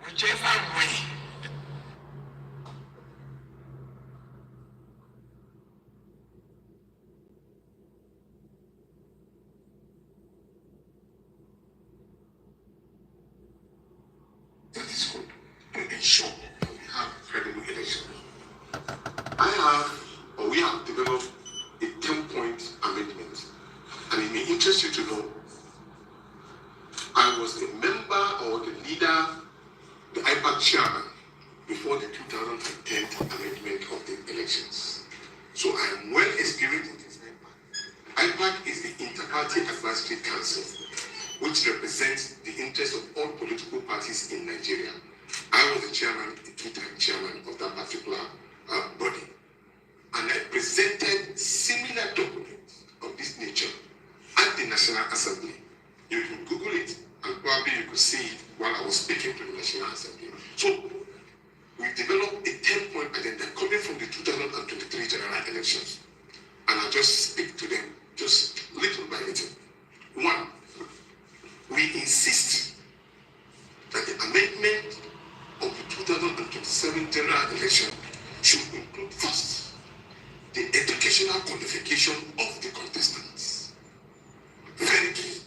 whichever way. That is good to ensure that we have credible elections. We have developed a 10-point amendment, and it may interest you to know I was the member or the leader, the IPAC chairman, before the 2010 amendment of the elections. So I am well experienced in this IPAC. IPAC is the Inter-Party Advisory Council, which represents the interests of all political parties in Nigeria. I was the chairman, the two-time chairman of that particular body. And I presented similar documents of this nature at the National Assembly. You can Google it, and probably you could see it while I was speaking to the National Assembly. So we developed a 10-point agenda coming from the 2023 general elections. And I'll just speak to them just little by little. One, we insist that the amendment of the 2027 general election should include first the educational qualification of the contestants. Very key.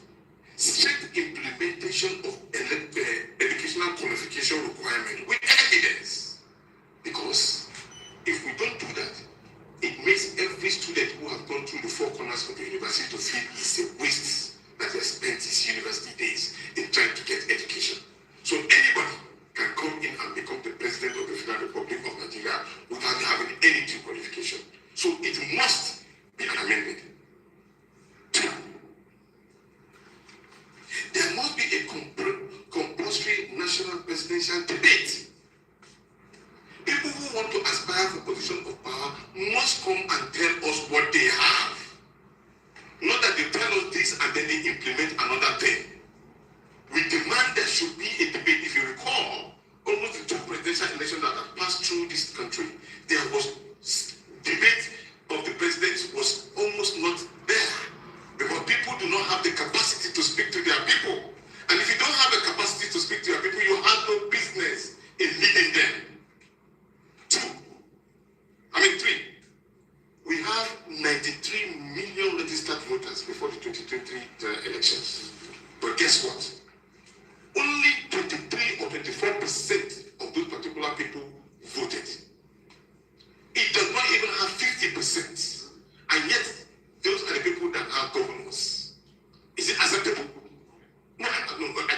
Strict implementation of educational qualification requirement with evidence. Because if we don't do that, it makes every student who has gone through the four corners of the university to feel it's a waste that he has spent his university days in trying to get education. So anybody can come in and become the president of the Federal Republic of Nigeria without having any due qualification. So it must be amended. Two, there must be a compulsory national presidential debate. People who want to aspire for position of power must come and tell us what they have. Not that they tell us this and then they implement another thing. We demand there should be a debate. If you recall, almost the two presidential elections that have passed through this country, there was debate of the president was almost not there because people do not have the capacity to speak to their people. And if you don't have the capacity to speak to your people, you have no business in leading them. Three, we have 93 million registered voters before the 2023 elections. But guess what? Only 23 or 24% of those particular people voted. It does not even have 50%. And yet, those are the people that are governors. Is it acceptable? No, I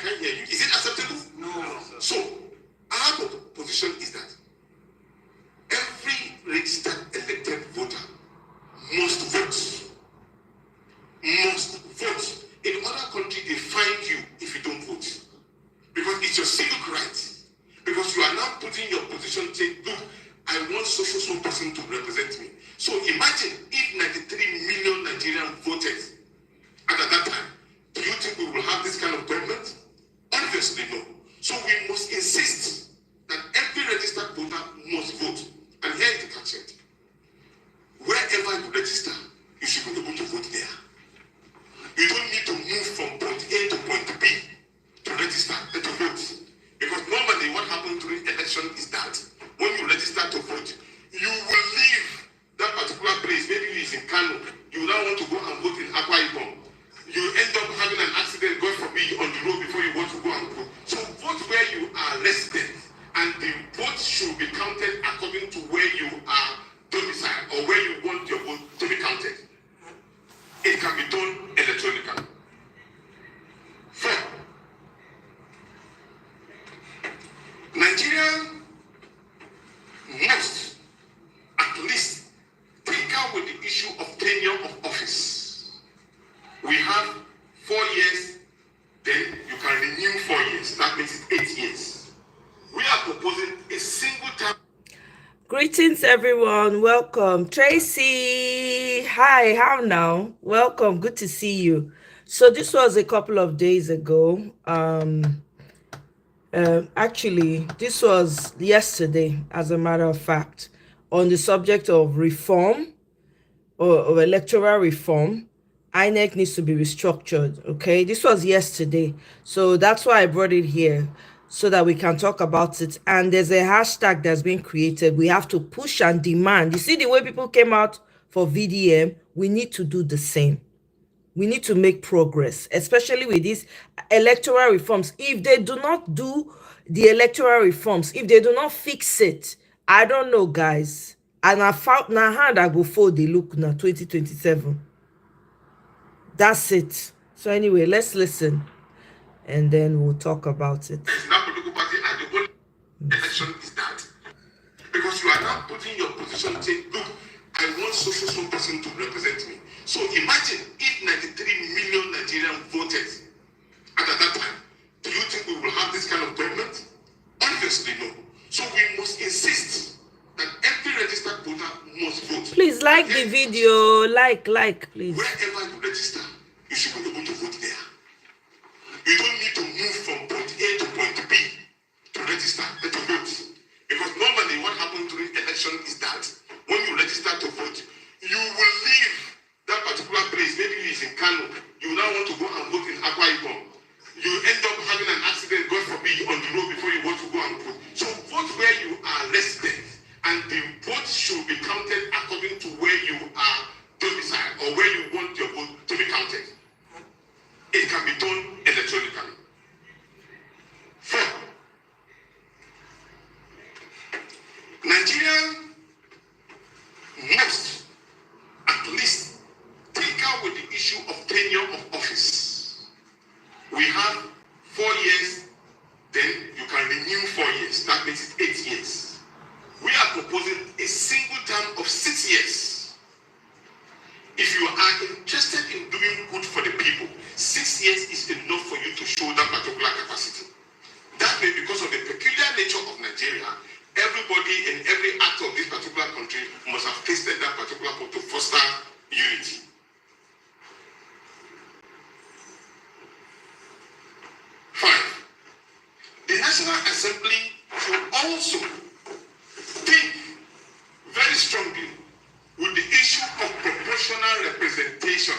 can't hear you. Is it acceptable? No. So, our position is that every registered elected voter must vote. Must vote. In other countries, they fine you if you don't vote. Because it's your civic right. Because you are now putting your position saying, look, I want so person to represent me. So imagine if 93 million Nigerians voted at that time. Do you think we will have this kind of government? Obviously no. So we must insist that every registered voter must vote. And here is the catch. Wherever you register, you should be able to vote there. You don't need to move from point A to point B to register and to vote. Because normally what happens during election is that when you register to vote, you will leave that particular place. Maybe it's in Kano. You now want to go and vote in Akwa Ibom. You end up having an accident, God forbid, on the road before you want to go and vote. So vote where you are resident. And the vote should be counted according to where you are domiciled or where you want your vote to be counted. It can be done electronically. Four, Nigeria must at least take out with the issue of tenure of office. We have 4 years, then you can renew 4 years. That makes it 8 years. We are proposing a single term. Greetings, everyone. Welcome. Tracy. Hi, how now? Welcome. Good to see you. So this was a couple of days ago. Actually, this was yesterday, as a matter of fact, on the subject of reform or electoral reform. INEC needs to be restructured. Okay, this was yesterday. So that's why I brought it here. so that we can talk about it. And there's a hashtag that's been created. We have to push and demand. You see the way people came out for VDM? We need to do the same. We need to make progress, especially with these electoral reforms. If they do not do the electoral reforms, if they do not fix it, I don't know, guys. And I found now hand I go for the look now 2027. That's it. So anyway, let's listen and then we'll talk about it. That political party at the only election is that. Because you are now putting your position saying, look, I want so person to represent me. So imagine if 93 million Nigerians voted at that time. Do you think we will have this kind of government? Obviously no. So we must insist that every registered voter must vote. Please like the video, like, please. Wherever you register, you should be able to vote there. You don't need to move from point A to point B to register and to vote. Because normally what happens during election is that when you register to vote, you will leave that particular place. Maybe it's in Kano. You now want to go and vote in Akwa Ibom. You end up having an accident, God forbid, on the road before you want to go and vote. So vote where you are resident. And the vote should be counted according to where you are domiciled or where you want your vote to be counted. It can be done electronically. 4. Nigeria must at least take out with the issue of tenure of office. We have 4 years, then you can renew 4 years. That makes it 8 years. We are proposing a single term of 6 years. If you are interested in doing good for the people, 6 years is enough for you to show that particular capacity. That way, because of the peculiar nature of Nigeria, everybody in every act of this particular country must have tasted that particular point to foster unity. 5. The National Assembly should also think very strongly with the issue of proportional representation.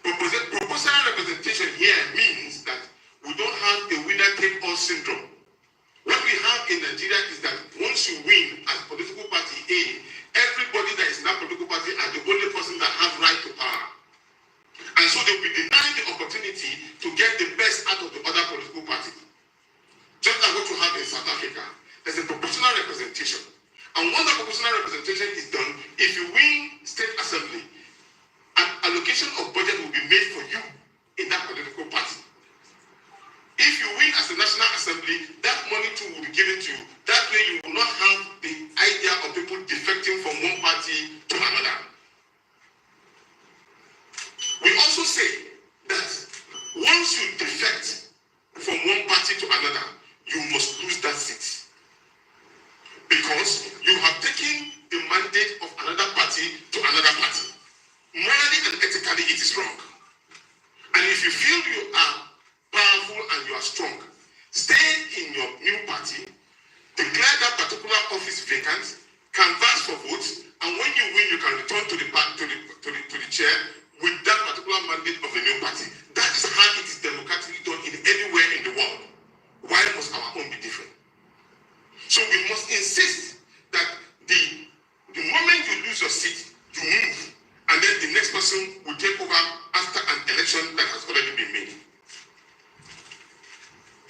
Proportional representation here means that we don't have a winner-take-all syndrome. What we have in Nigeria is that once you win as political party A, everybody that is in that political party are the only person that have right to power. And so they will be denied the opportunity to get the best out of the other political party. Just like what you have in South Africa, there's a proportional representation. And once that proportional representation is done, if you win state assembly, an allocation of budget will be made for you in that political party. If you win as the National Assembly, that money too will be given to you. That way you will not have the idea of people defecting from one party to another. We also say that once you defect from one party to another, you must lose that seat. Because you have taken the mandate of another party to another party. Morally and ethically, it is wrong. And if you feel you are powerful and you are strong, stay in your new party, declare that particular office vacant, canvass for votes, and when you win, you can return to the chair with that particular mandate of the new party. That is how it is democratically done in anywhere in the world. Why must our own be different? So we must insist that the moment you lose your seat, you move, and then the next person will take over after an election that has already been made.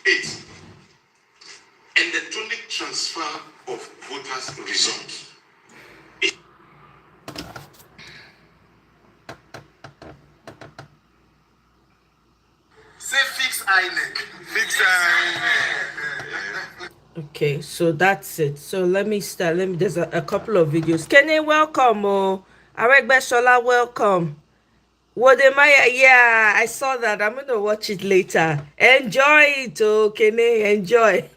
8. Electronic transfer of voters' results. Say fix INEC. Fix INEC. Okay, so that's it. So let me start. There's a couple of videos. Kenny, welcome. Oh, Aregbeshola, welcome. Wodemaya, yeah, I saw that. I'm gonna watch it later. Enjoy it, oh, Kenny, enjoy.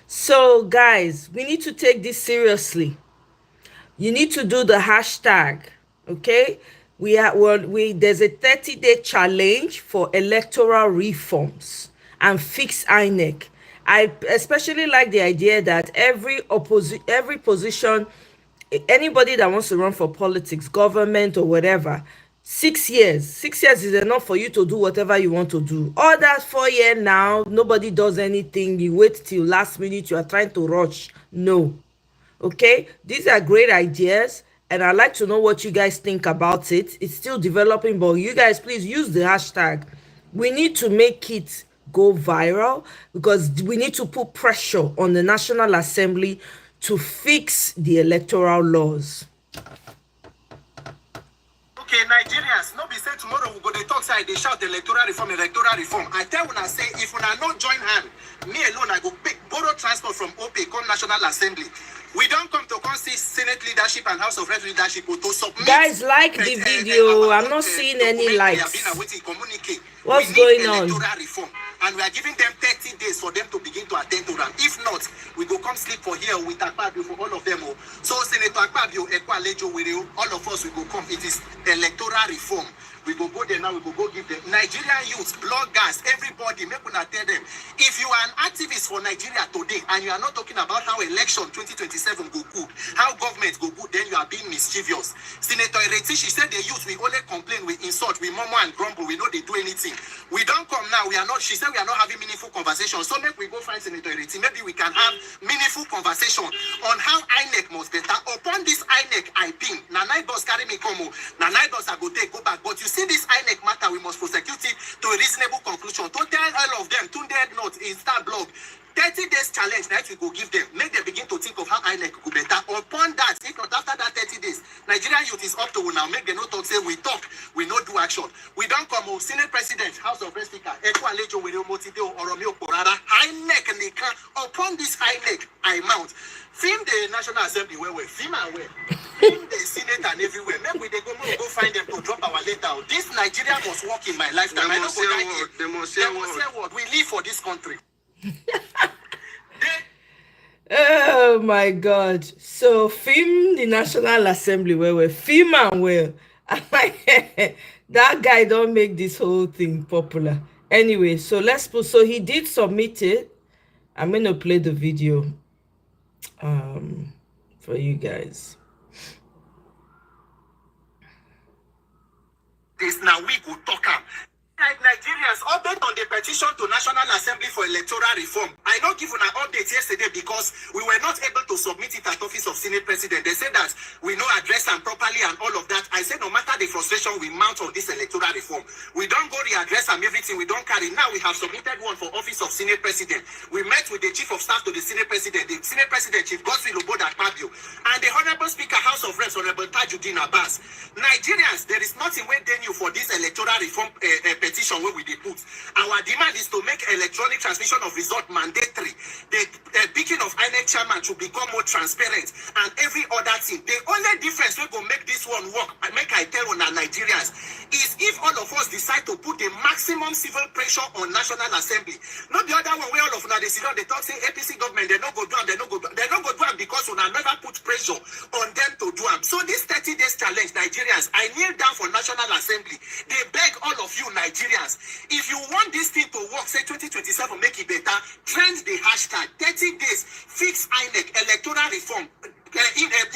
So, guys, we need to take this seriously. You need to do the hashtag, okay? There's a 30-day challenge for electoral reforms and fix INEC. I especially like the idea that every position, anybody that wants to run for politics, government or whatever, 6 years. 6 years is enough for you to do whatever you want to do. All that 4 year now, nobody does anything. You wait till last minute, you are trying to rush. No. Okay, these are great ideas, and I'd like to know what you guys think about it. It's still developing, but you guys please use the hashtag. We need to make it go viral because we need to put pressure on the National Assembly to fix the electoral laws. Okay, Nigerians, no be say tomorrow we go dey talk side, they shout electoral reform, electoral reform. I tell una say if una not join hand, me alone I go borrow transport from OP come National Assembly. We don't come to see Senate leadership and House of Reps leadership to submit. Guys, like the video. I'm not seeing any likes. What's going on? Reform. And we are giving them 30 days for them to begin to attend to them. If not, we go come sleep for here with Akpabio for all of them. So Senator Akpabio, all of us, we go come. It is electoral reform. We go there now, we go give them. Nigerian youth, bloggers, everybody, make una tell them. If you are an activist for Nigeria today and you are not talking about how election 2027 go good, how government go good, then you are being mischievous. Senator Ereti, she said the youth, we only complain, we insult, we murmur and grumble, we know they do anything. We don't come now, we are not, she said we are not having meaningful conversation. So make we go find Senator Ereti. Maybe we can have meaningful conversation on how INEC must better. Upon this INEC, I ping. Na night boss carry me come. Na night boss I go take, go back. But you see this INEC matter, we must prosecute it to a reasonable conclusion. To tell all of them, Tunde not in Star Blog, 30 days challenge that we go give them. Make them begin to think of how INEC could better. Upon that, if not after that 30 days, Nigerian youth is up to now. Make them not talk, say we talk, we not do action. We don't come out. Senate President, House of Reps Speaker, Electoral, INEC, upon this INEC, I mount. Film the National Assembly where we film and where. Film the Senate and everywhere. Maybe they go find them to drop our letter. This Nigeria must work in my lifetime. They must say what. We live for this country. Oh my God. So film the National Assembly where we film and where. That guy don't make this whole thing popular. Anyway, so let's put, so he did submit it. I'm gonna play the video for you guys. This now we go talk am. Like Nigerians, update on the petition to National Assembly for electoral reform. I not given an update yesterday because we were not able to submit it at Office of Senate President. They said that we not address them properly and all of that. I said no matter the frustration we mount on this electoral reform, we don't go readdress and everything we don't carry. Now we have submitted one for Office of Senate President. We met with the Chief of Staff to the Senate President, Chief Godswill Oboda Akpabio, and the Honorable Speaker, House of Reps, Honorable Tajuddin Abbas. Nigerians, there is nothing waiting you for this electoral reform petition where we did put. Our demand is to make electronic transmission of result mandatory. The picking of INEC chairman to become more transparent and every other thing. The only difference we go make this one work, and make I tell on our Nigerians, is if all of us decide to put the maximum civil pressure on National Assembly. Not the other one where all of us they sit down, they talk say APC government, they not go do them, they not go do them because we never put pressure on them to do them. So this 30 days challenge, Nigerians, I kneel down for National Assembly. They beg all of you Nigerians, if you want this thing to work, say 2027, make it better, trend the hashtag 30 days, fix INEC, electoral reform,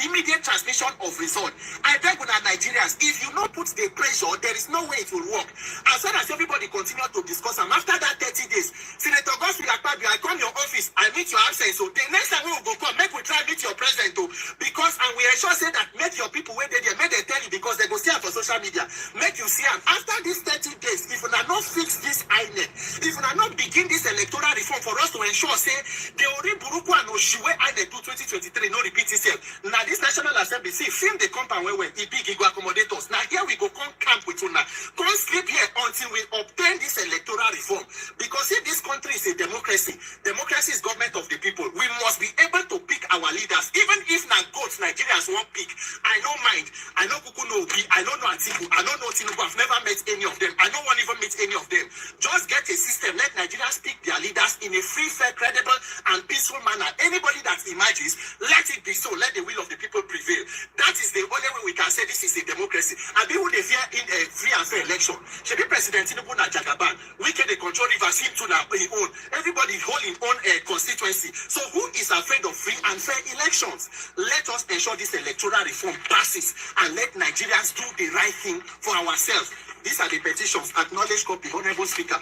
immediate transmission of result. I beg with our Nigerians, if you not put the pressure, there is no way it will work. As soon as everybody continue to discuss, and after that 30 days, Senator Godswill Akpabio, I come your office, I meet your absence. So the next time we will go come, make we try meet your president too, because and we ensure say that make your people wait there, make they tell you because they go see am for social media, make you see am. After these 30 days, if we are not fix this INEC, if we are not begin this electoral reform for us to ensure say the Ori Buruku and Oshiwe INEC do 2023 no repeat itself. Now this National Assembly, see, film the compound where it big go accommodate us. Now here we go come camp with you now. Come sleep here until we obtain this electoral reform. Because if this country is a democracy, democracy is government of the people. We must be able to pick our leaders. Even if now goats Nigerians won't pick, I don't mind. I know Kuku no Obi, I don't know Atiku, I don't know Tinubu. I've never met any of them. I don't want to even meet any of them. Just get a system. Let Nigerians pick their leaders Nigerians in a free, fair, credible, and peaceful manner. Anybody that emerges, let it be so. Let the will of the people prevail. That is the only way we can say this is a democracy. And people they fear in a free and fair election. Should be President Tinubu na Jagaban. We can control rivers him to now his own. Everybody hold his own constituency. So who is afraid of free and fair elections? Let us ensure this electoral reform passes and let Nigerians do the right thing for ourselves. These are the petitions. Acknowledge copy, Honorable Speaker.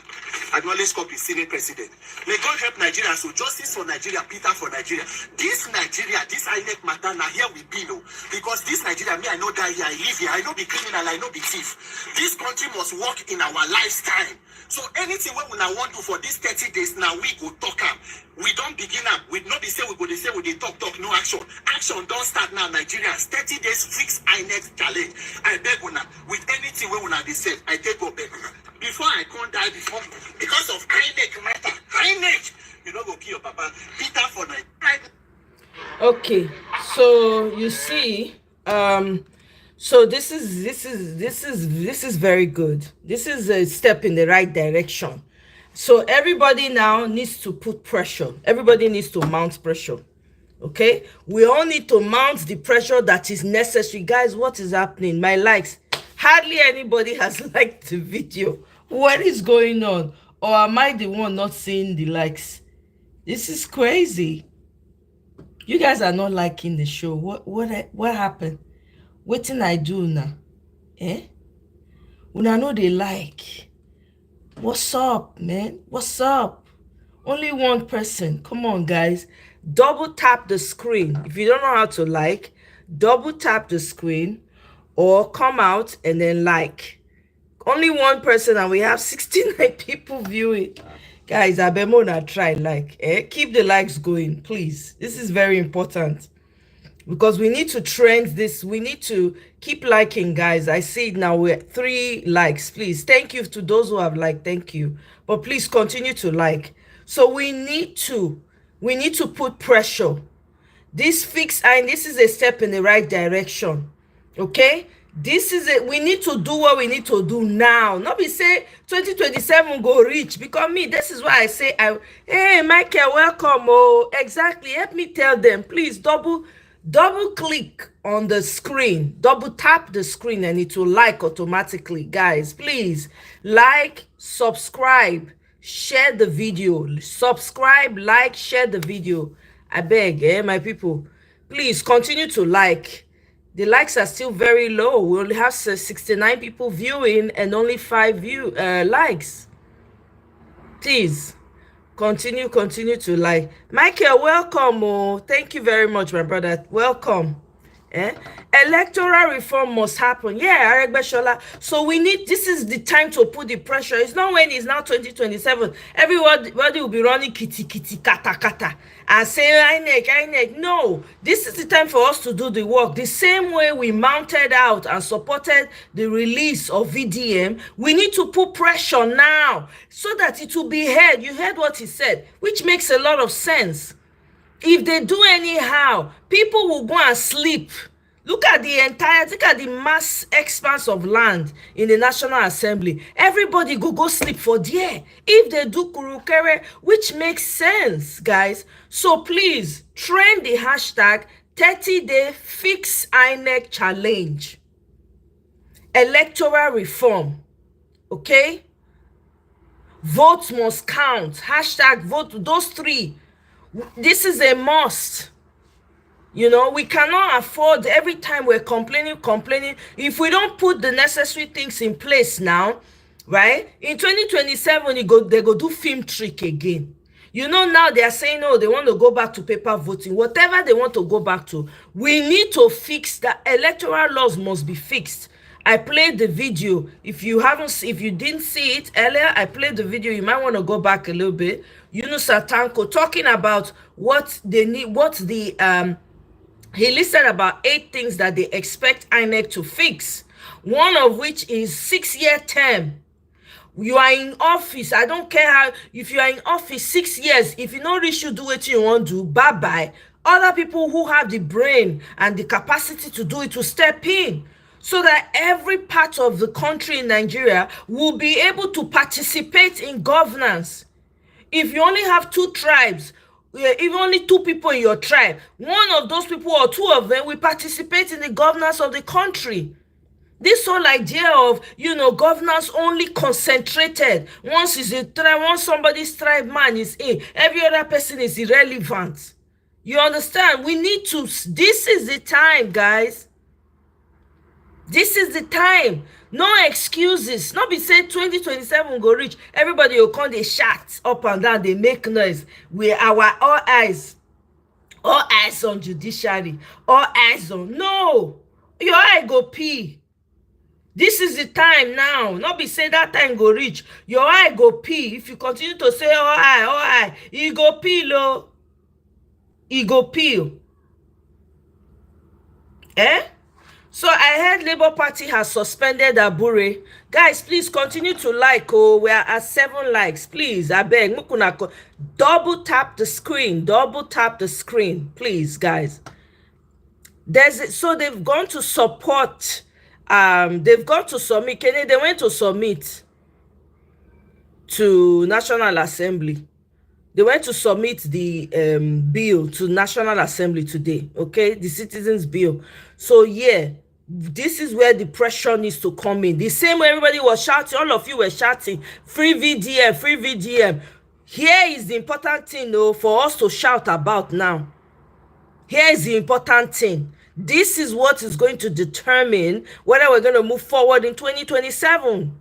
Acknowledge copy, Senate President. May God help Nigerians. So justice for Nigeria, Peter for Nigeria. This Nigeria, this INEC matter, now here we be, no. Because this Nigeria, me, I know die here, I live here, I know be criminal, I know be thief. This country must work in our lifetime. So anything we now want to for these 30 days, now we go talk am. We don't begin up. We not be say we go they say we they talk, no action. Action don't start now, Nigerians. 30 days fix INEC challenge. I beg una with anything we una they say. I take go beg una. Before I can't die before because of INEC matter. INEC, you know go kill your papa. Peter for Nigeria. Okay, so you see, so this is very good. This is a step in the right direction. So everybody now needs to put pressure. Everybody needs to mount pressure. Okay, we all need to mount the pressure that is necessary. Guys, what is happening? My likes, hardly anybody has liked the video. What is going on? Or am I the one not seeing the likes? This is crazy. You guys are not liking the show. What happened? What did I do now? When I know they like. What's up, man? What's up? Only one person. Come on, guys. Double tap the screen. If you don't know how to like, double tap the screen or come out and then like. Only one person and we have 69 people viewing. Guys, I bet more not try like. Keep the likes going, please. This is very important. Because we need to trend this. We need to keep liking, guys. I see it now. We're 3 likes. Please. Thank you to those who have liked. Thank you. But please continue to like. So we need to put pressure. This fix, and this is a step in the right direction. Okay? This is it. We need to do what we need to do now. Not be say 2027 go reach. Because me, this is why I say, hey, Michael, welcome. Oh, exactly. Help me tell them. Please double click on the screen, double tap the screen, and it will like automatically. Guys, please like, subscribe, share the video. Subscribe, like, share the video. I beg, my people, please continue to like. The likes are still very low. We only have 69 people viewing and only 5 likes. Please continue to like. Michael, welcome. Oh, thank you very much, my brother. Welcome. Electoral reform must happen. Yeah, Aregbesola. So we need, this is the time to put the pressure. It's not when it's now 2027. Everybody will be running kitty kata and say INEC. No, this is the time for us to do the work. The same way we mounted out and supported the release of VDM, we need to put pressure now so that it will be heard. You heard what he said, which makes a lot of sense. If they do anyhow, people will go and sleep. Look at the mass expanse of land in the National Assembly. Everybody go sleep for there. If they do kurukere, which makes sense, guys. So please, trend the hashtag 30-day fix INEC challenge. Electoral reform. Okay? Votes must count. Hashtag vote. Those 3. This is a must. You know, we cannot afford every time we're complaining. If we don't put the necessary things in place now, right? In 2027, they go do film trick again. You know, now they are saying, oh, they want to go back to paper voting. Whatever they want to go back to, we need to fix that. Electoral laws must be fixed. I played the video. If you didn't see it earlier, I played the video. You might want to go back a little bit. Yunus Atanko talking about what they need, he listed about 8 things that they expect INEC to fix. One of which is 6-year term. You are in office. I don't care how, if you are in office 6 years, if you don't reach, you do what you want to do, bye-bye. Other people who have the brain and the capacity to do it will step in, so that every part of the country in Nigeria will be able to participate in governance. If you only have 2 tribes, if only 2 people in your tribe, one of those people or 2 of them will participate in the governance of the country. This whole idea of, governance only concentrated. Once is a tribe, once somebody's tribe man is in, every other person is irrelevant. You understand? We need to, this is the time, guys. This is the time. No excuses. Not be say 2027 go reach. Everybody will come, they shout up and down, they make noise. We our all eyes on judiciary, all eyes on. No, your eye go pee. This is the time now. Not be say that time go reach. Your eye go pee. If you continue to say all eye, you go pee low. You go pee. So I heard Labour Party has suspended Abure. Guys, please continue to like. Oh, we are at 7 likes. Please, I beg. Double tap the screen. Double tap the screen. Please, guys. So they've gone to support. They've gone to submit. They went to submit to National Assembly. They went to submit the bill to National Assembly today. Okay, the Citizens Bill. So yeah, this is where the pressure needs to come in. The same way everybody was shouting, all of you were shouting, free VDM, free VDM. Here is the important thing, though, for us to shout about now. Here is the important thing. This is what is going to determine whether we're going to move forward in 2027.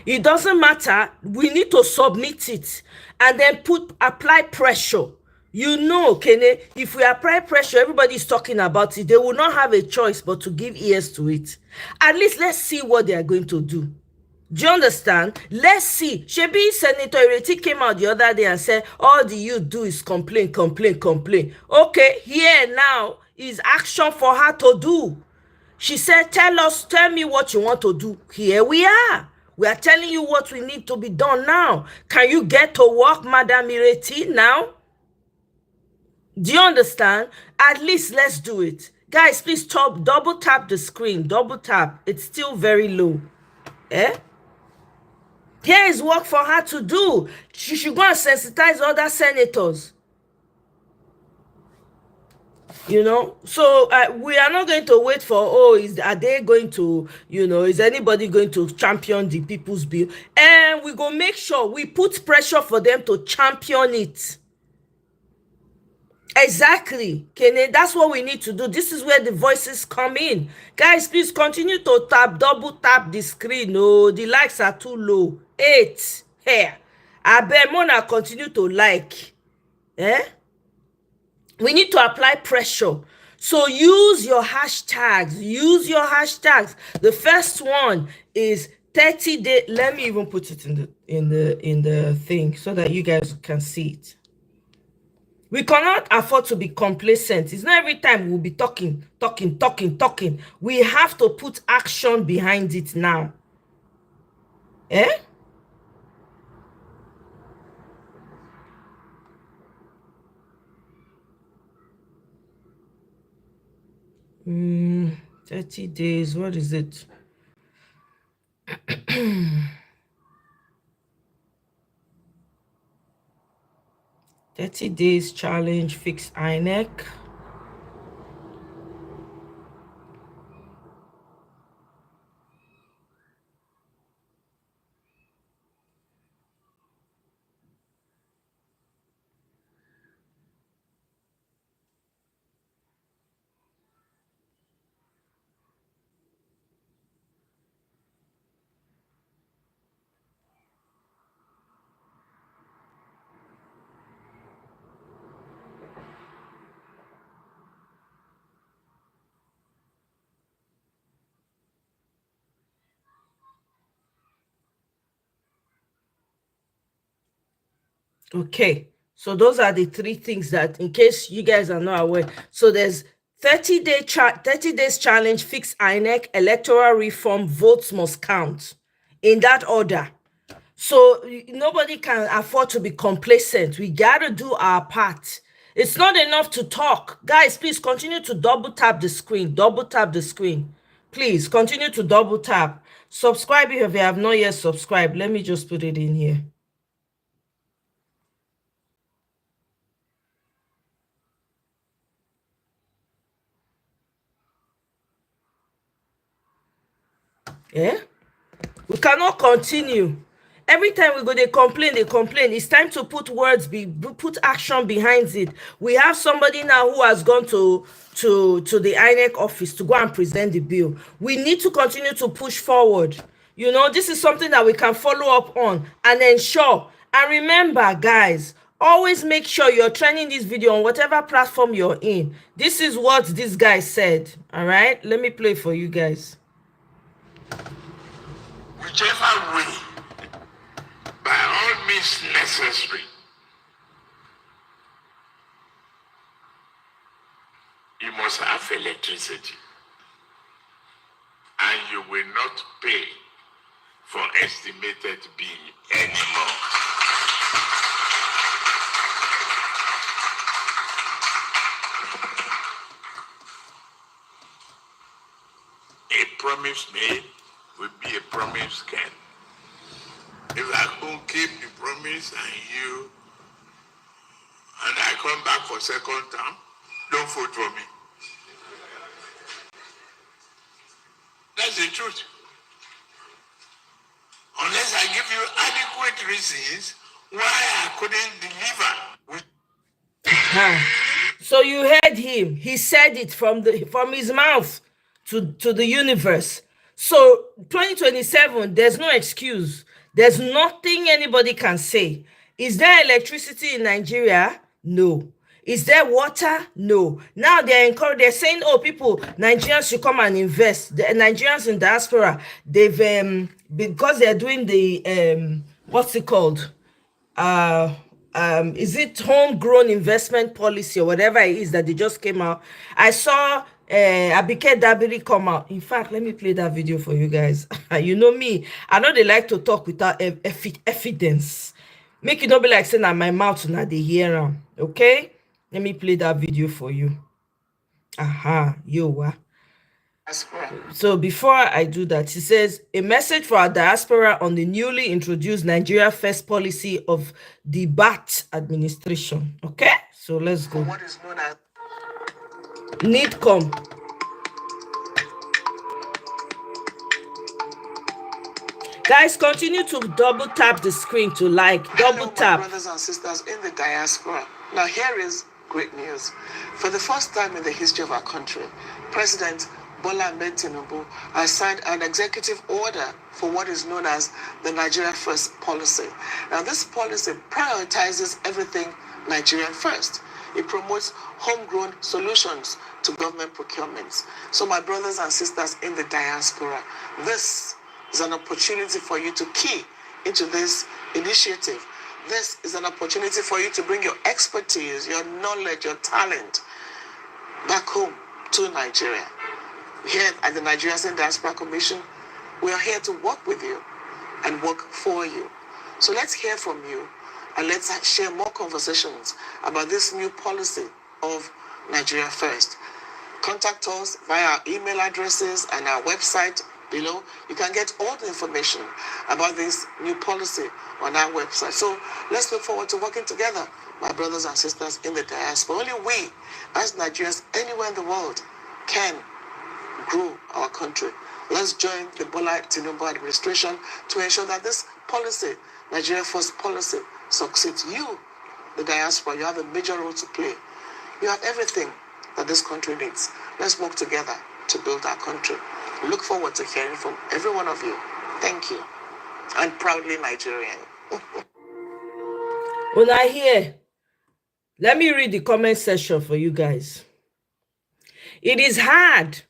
It doesn't matter. We need to submit it and then apply pressure. Kene, if we apply pressure, everybody is talking about it. They will not have a choice but to give ears to it. At least let's see what they are going to do. Do you understand? Let's see. Shebi Senator Ireti came out the other day and said, all the youth do is complain. Okay, here now is action for her to do. She said, tell me what you want to do. Here we are. We are telling you what we need to be done now. Can you get to work, Madam Ireti, now? Do you understand? At least let's do it. Guys, please double tap the screen. Double tap. It's still very low. Here is work for her to do. She should go and sensitize other senators. So we are not going to wait for, are they going to, is anybody going to champion the people's bill? And we go make sure we put pressure for them to champion it. Exactly, Kene. That's what we need to do. This is where the voices come in. Guys, please continue to double tap the screen. No, the likes are too low. 8 here. I bet Mona continue to like. We need to apply pressure. So use your hashtags. Use your hashtags. The first one is 30 days. Let me even put it in the thing so that you guys can see it. We cannot afford to be complacent. It's not every time we'll be talking. We have to put action behind it now. Mm, 30 days. What is it? 30 days challenge, fix INEC. Okay, so those are the 3 things that, in case you guys are not aware, so there's 30 days challenge, fix INEC, electoral reform, votes must count, in that order. So nobody can afford to be complacent. We gotta do our part. It's not enough to talk. Guys, please continue to double tap the screen. Double tap the screen. Please continue to double tap. Subscribe if you have not yet subscribed. Let me just put it in here. Yeah? We cannot continue. Every time we go, they complain. It's time to put put action behind it. We have somebody now who has gone to the INEC office to go and present the bill. We need to continue to push forward. You know, this is something that we can follow up on and ensure. And remember, guys, always make sure you're trending this video on whatever platform you're in. This is what this guy said. All right, let me play for you guys. Whichever way, by all means necessary, you must have electricity, and you will not pay for estimated bill anymore. A promise made will be a promise kept. If I don't keep the promise and I come back for second term, don't vote for me. That's the truth. Unless I give you adequate reasons why I couldn't deliver. So you heard him. He said it from his mouth to the universe. So 2027, there's no excuse. There's nothing anybody can say. Is there electricity in Nigeria? No. Is there water? No. Now they're saying, oh, Nigerians should come and invest. The Nigerians in diaspora, they've because they're doing the what's it called? Is it homegrown investment policy or whatever it is that they just came out? I saw Abike Dabiri come out. In fact, let me play that video for you guys. You know me, I know they like to talk without evidence. Make it not be like saying that my mouth now they hear them. Okay, let me play that video for you. So before I do that, he says, a message for our diaspora on the newly introduced Nigeria First policy of the BAT administration. Okay, so let's go. What is known as NIDCOM. Guys, continue to double tap the screen to like. Double tap. Brothers and sisters in the diaspora. Now here is great news. For the first time in the history of our country, President Bola Ahmed Tinubu has signed an executive order for what is known as the Nigeria First policy. Now this policy prioritizes everything Nigerian first. It promotes homegrown solutions to government procurements. So my brothers and sisters in the diaspora, this is an opportunity for you to key into this initiative. This is an opportunity for you to bring your expertise, your knowledge, your talent back home to Nigeria. Here at the Nigerians in Diaspora Commission, we are here to work with you and work for you. So let's hear from you and let's share more conversations about this new policy of Nigeria First. Contact us via our email addresses and our website below. You can get all the information about this new policy on our website. So let's look forward to working together, my brothers and sisters in the diaspora. Only we, as Nigerians anywhere in the world, can grow our country. Let's join the Bola Tinubu administration to ensure that this policy, Nigeria First policy, succeeds. You, the diaspora, you have a major role to play. You have everything that this country needs. Let's work together to build our country. Look forward to hearing from every one of you. Thank you. And proudly Nigerian. When I hear, let me read the comment section for you guys. It is hard.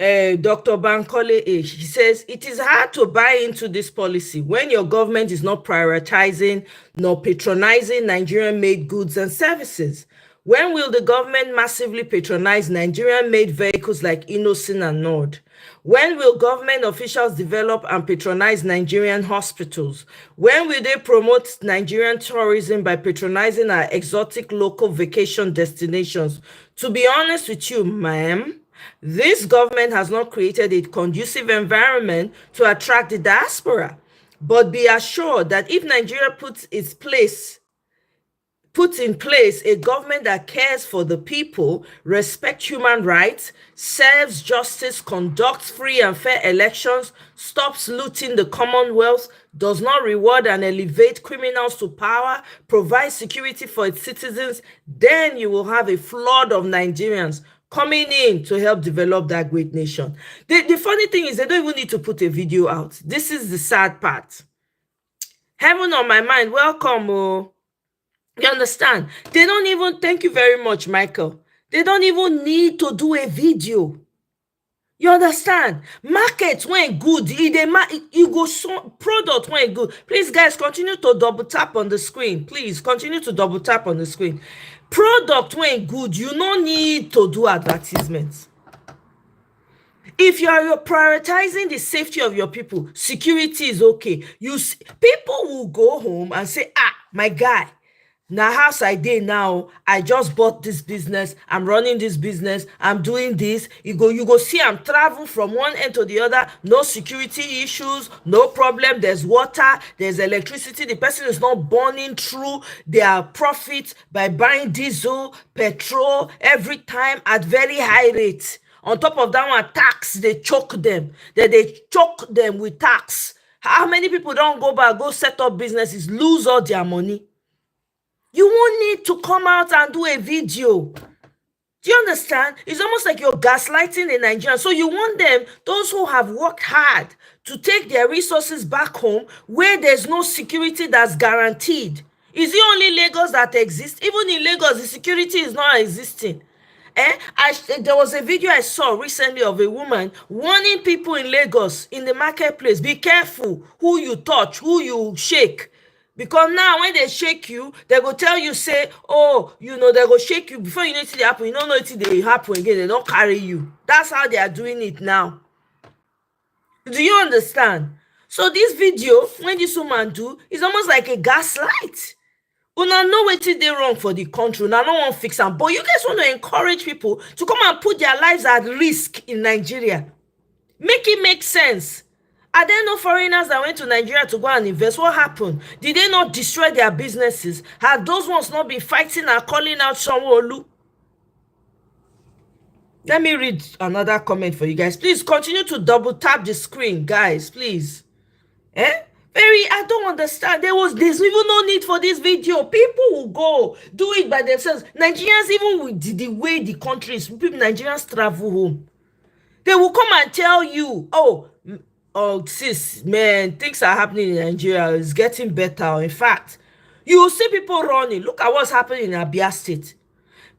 Dr. Bankole H. He says, it is hard to buy into this policy when your government is not prioritizing nor patronizing Nigerian-made goods and services. When will the government massively patronize Nigerian-made vehicles like Innocent and Nord? When will government officials develop and patronize Nigerian hospitals? When will they promote Nigerian tourism by patronizing our exotic local vacation destinations? To be honest with you, ma'am, This government has not created a conducive environment to attract the diaspora. But be assured that if Nigeria puts in place a government that cares for the people, respects human rights, serves justice, conducts free and fair elections, stops looting the commonwealth, does not reward and elevate criminals to power, provides security for its citizens, then you will have a flood of Nigerians coming in to help develop that great nation. The funny thing is they don't even need to put a video out. This is the sad part. Heaven on my mind, welcome. Oh. You understand? They don't even, thank you very much, Michael. They don't even need to do a video. You understand? Market went good. You go so product went good. Please, guys, continue to double tap on the screen. Please continue to double tap on the screen. Product went good. You no need to do advertisements. If you're prioritizing the safety of your people, security is okay. People will go home and say, my guy, now house I dey now, I just bought this business, I'm running this business, I'm doing this. You go see I'm travel from one end to the other, no security issues, no problem. There's water, there's electricity, the person is not burning through their profit by buying diesel, petrol every time at very high rates. On top of that one, tax, they choke them. They choke them with tax. How many people don't go back, go set up businesses, lose all their money? You won't need to come out and do a video. Do you understand? It's almost like you're gaslighting the Nigerians. So you want them, those who have worked hard, to take their resources back home where there's no security that's guaranteed. Is it only Lagos that exists? Even in Lagos, the security is not existing. There was a video I saw recently of a woman warning people in Lagos, in the marketplace, be careful who you touch, who you shake. Because now when they shake you, they go tell you, say, oh, they go shake you. Before you know it happen, you don't know it they happen again. They don't carry you. That's how they are doing it now. Do you understand? So this video, when this woman do, is almost like a gaslight. Una know wetin dey wrong for the country. Una no wan fix am. But you guys want to encourage people to come and put their lives at risk in Nigeria. Make it make sense. Are there no foreigners that went to Nigeria to go and invest? What happened? Did they not destroy their businesses? Have those ones not been fighting and calling out Sanwo-Olu? Let me read another comment for you guys. Please continue to double tap the screen, guys, please. I don't understand. There's even no need for this video. People will go do it by themselves. Nigerians, even with the way the country is, Nigerians travel home. They will come and tell you, oh, sis, man, things are happening in Nigeria. It's getting better. In fact, you will see people running. Look at what's happening in Abia State.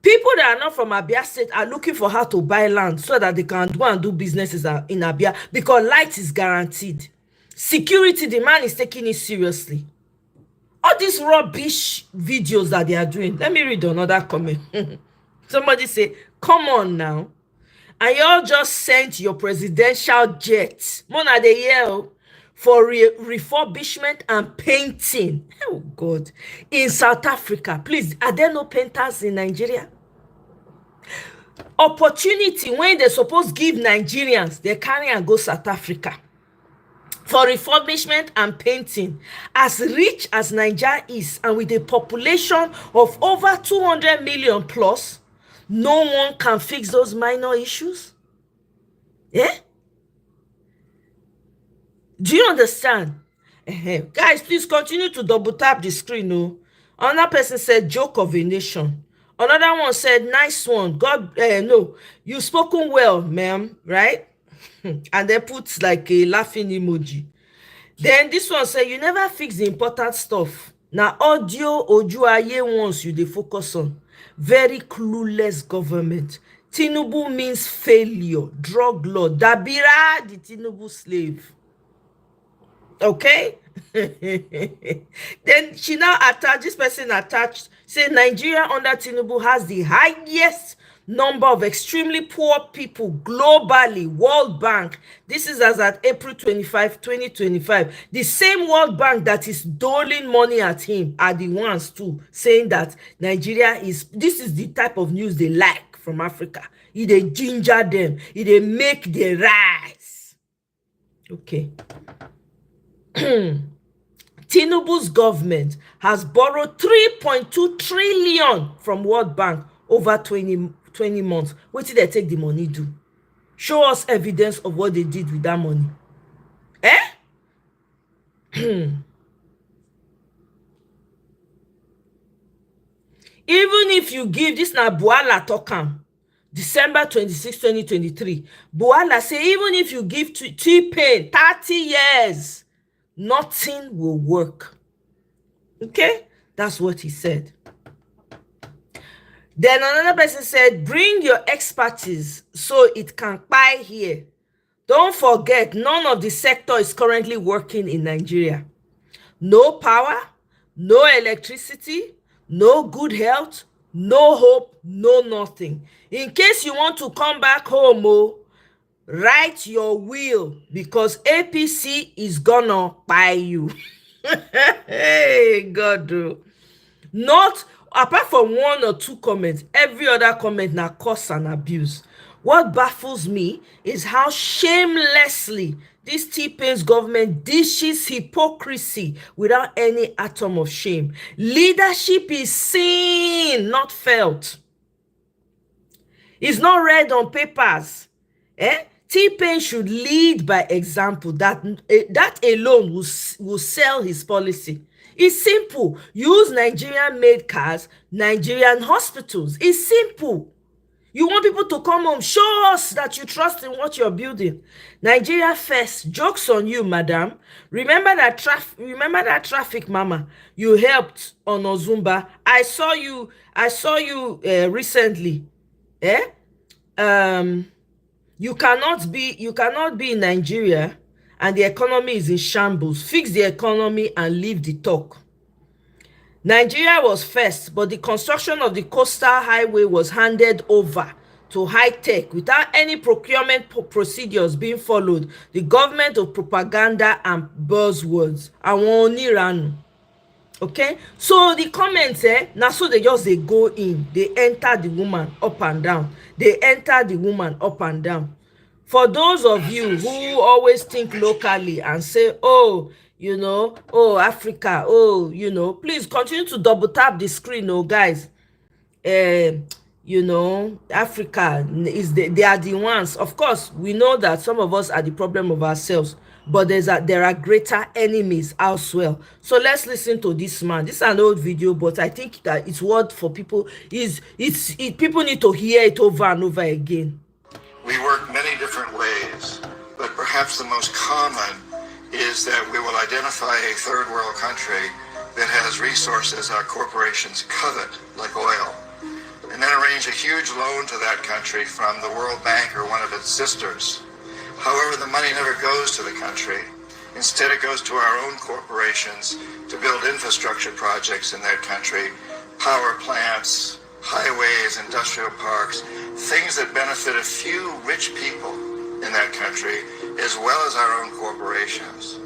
People that are not from Abia State are looking for how to buy land so that they can go and do businesses in Abia, because light is guaranteed. Security, the man is taking it seriously. All these rubbish videos that they are doing. Let me read another comment. Somebody say, come on now. And y'all just sent your presidential jet, Mona de Yale, for refurbishment and painting. Oh God. In South Africa. Please, are there no painters in Nigeria? Opportunity when they're supposed to give Nigerians, they carry and go South Africa for refurbishment and painting. As rich as Nigeria is, and with a population of over 200 million plus, no one can fix those minor issues? Yeah? Do you understand? Guys, please continue to double tap the screen. No? Another person said, joke of a nation. Another one said, nice one. God, no, you've spoken well, ma'am, right? And they put like a laughing emoji. Then this one said, you never fix the important stuff. Now, audio, ojuaye ones you they focus on. Very clueless government. Tinubu means failure, drug lord. Dabira, the Tinubu slave. Okay? Then she now attached, this person attached, say Nigeria under Tinubu has the highest number of extremely poor people globally. World Bank. This is as at April 25, 2025. The same World Bank that is doling money at him are the ones too saying that Nigeria is, this is the type of news they like from Africa. They ginger them. They make the rise. Okay. Tinubu's government has borrowed 3.2 trillion from World Bank over 20 months. What did they take the money do? Show us evidence of what they did with that money. Even if you give, this na Buala Tokam, December 26, 2023. Buala say even if you give T-Pain 30 years, nothing will work. Okay? That's what he said. Then another person said, bring your expertise so it can buy here. Don't forget, none of the sector is currently working in Nigeria. No power, no electricity, no good health, no hope, no nothing. In case you want to come back home, write your will, because APC is gonna buy you. Hey, God. Not, apart from one or two comments, every other comment na curse and abuse. What baffles me is how shamelessly this T-Pain's government dishes hypocrisy without any atom of shame. Leadership is seen, not felt. It's not read on papers. T-Pain should lead by example. That alone will sell his policy. It's simple. Use Nigerian-made cars, Nigerian hospitals. It's simple. You want people to come home. Show us that you trust in what you're building. Nigeria first. Jokes on you, madam. Remember that traffic mama you helped on Ozumba. I saw you recently. You cannot be in Nigeria and the economy is in shambles. Fix the economy and leave the talk. Nigeria was first, but the construction of the coastal highway was handed over to high tech without any procurement procedures being followed. The government of propaganda and buzzwords. Okay, so the comments, now so they go in, they enter the woman up and down. They enter the woman up and down. For those of you who always think locally and say, oh, Africa, please continue to double tap the screen, guys. Africa they are the ones. Of course, we know that some of us are the problem of ourselves, but there are greater enemies elsewhere. So let's listen to this man. This is an old video, but I think that it's worth for people. People need to hear it over and over again. We work many different ways, but perhaps the most common is that we will identify a third world country that has resources our corporations covet, like oil, and then arrange a huge loan to that country from the World Bank or one of its sisters. However, the money never goes to the country. Instead, it goes to our own corporations to build infrastructure projects in that country, power plants, highways, industrial parks, things that benefit a few rich people in that country, as well as our own corporations,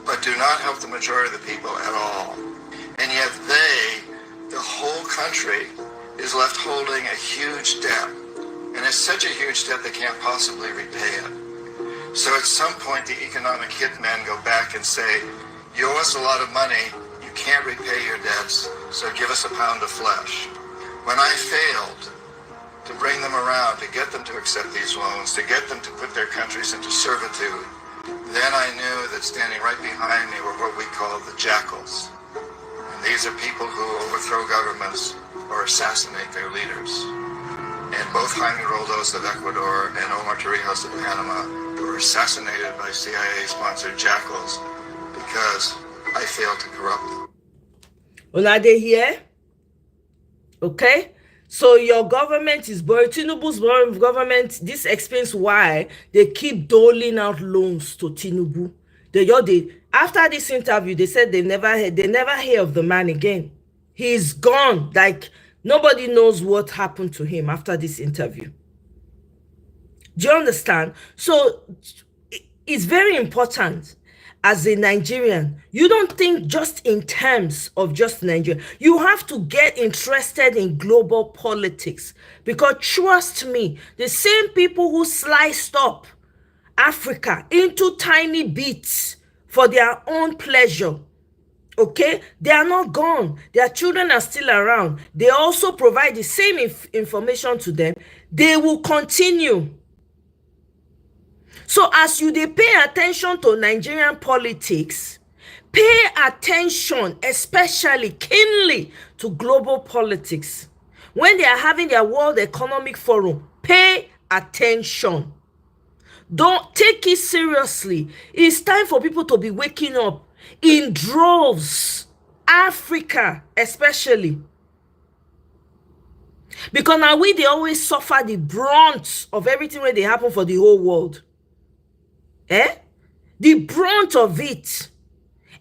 but do not help the majority of the people at all. And yet the whole country, is left holding a huge debt. And it's such a huge debt they can't possibly repay it. So at some point, the economic hitmen go back and say, you owe us a lot of money, you can't repay your debts, so give us a pound of flesh. When I failed to bring them around, to get them to accept these loans, to get them to put their countries into servitude, then I knew that standing right behind me were what we call the jackals. And these are people who overthrow governments or assassinate their leaders. And both Jaime Roldos of Ecuador and Omar Torrijos of Panama were assassinated by CIA-sponsored jackals because I failed to corrupt them. Well, are they here? Okay? So your government is borrowing, Tinubu's borrowing government. This explains why they keep doling out loans to Tinubu. After this interview, they said they never hear of the man again. He's gone. Like, nobody knows what happened to him after this interview. Do you understand? So it's very important. as a Nigerian, you don't think just in terms of just Nigeria. You have to get interested in global politics, because trust me, the same people who sliced up Africa into tiny bits for their own pleasure, okay, they are not gone. Their children are still around. They also provide the same information to them. They will continue. So as you dey pay attention to Nigerian politics, pay attention especially keenly to global politics. When they are having their World Economic Forum, pay attention. Don't take it seriously. It's time for people to be waking up in droves. Africa especially. Because now they always suffer the brunt of everything when they happen for the whole world. The brunt of it.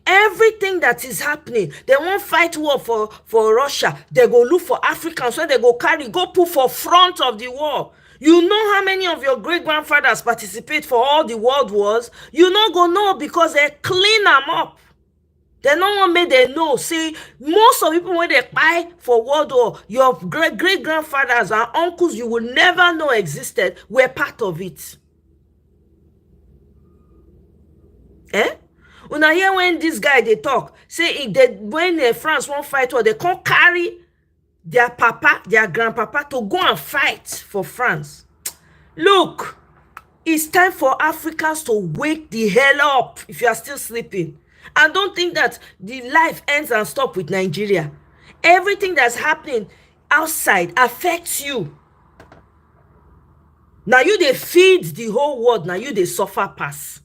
Everything that is happening, they won't fight war for Russia. They go look for Africans where they go put for front of the war. You know how many of your great-grandfathers participate for all the world wars? You not go know, because they clean them up. They no one made they know. See, most of people when they buy for world war, your great-grandfathers and uncles you will never know existed were part of it. Una hear when this guy they talk, say when France won't fight war, they can't carry their papa, their grandpapa to go and fight for France. Look, it's time for Africans to wake the hell up if you are still sleeping. And don't think that the life ends and stop with Nigeria. Everything that's happening outside affects you. Now you they feed the whole world, now you they suffer pass.